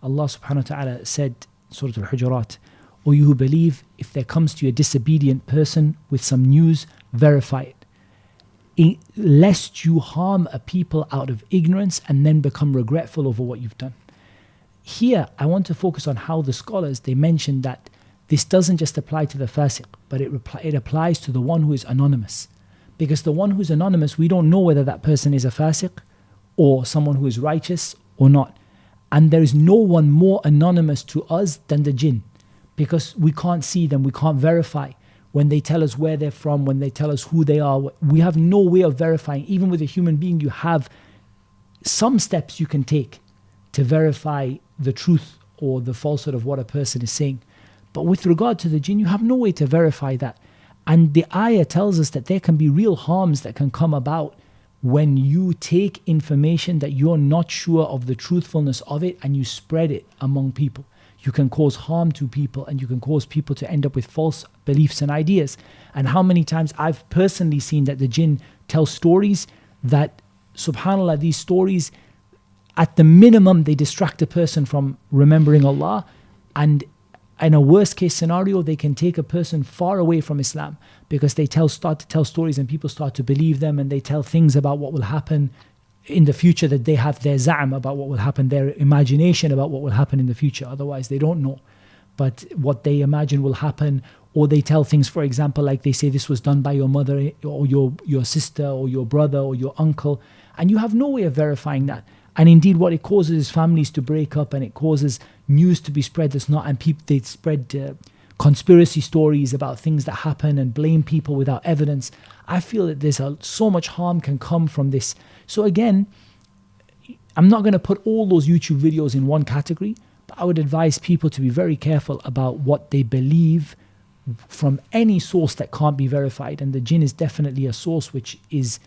Allah subhanahu wa ta'ala said, Surah Al-Hujurat, "O you who believe, if there comes to you a disobedient person with some news, verify it, lest you harm a people out of ignorance and then become regretful over what you've done." Here, I want to focus on how the scholars, they mentioned that this doesn't just apply to the fasiq, but it applies to the one who is anonymous. Because the one who is anonymous, we don't know whether that person is a fasiq or someone who is righteous or not. And there is no one more anonymous to us than the jinn, because we can't see them, we can't verify. When they tell us where they're from, when they tell us who they are, we have no way of verifying. Even with a human being, you have some steps you can take to verify the truth or the falsehood of what a person is saying. But with regard to the jinn, you have no way to verify that. And the ayah tells us that there can be real harms that can come about when you take information that you're not sure of the truthfulness of it and you spread it among people. You can cause harm to people, and you can cause people to end up with false beliefs and ideas. And how many times I've personally seen that the jinn tell stories that, subhanAllah, these stories, at the minimum, they distract a person from remembering Allah, and in a worst case scenario, they can take a person far away from Islam, because they start to tell stories and people start to believe them, and they tell things about what will happen in the future, that they have their za'am about what will happen, their imagination about what will happen in the future. Otherwise, they don't know. But what they imagine will happen, or they tell things, for example, like they say this was done by your mother or your sister or your brother or your uncle, and you have no way of verifying that. And indeed, what it causes is families to break up, and it causes news to be spread that's not, and people, they spread conspiracy stories about things that happen and blame people without evidence. I feel that there's so much harm can come from this. So again, I'm not going to put all those YouTube videos in one category, but I would advise people to be very careful about what they believe from any source that can't be verified. And the jinn is definitely a source which is,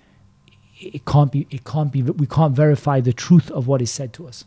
we can't verify the truth of what is said to us.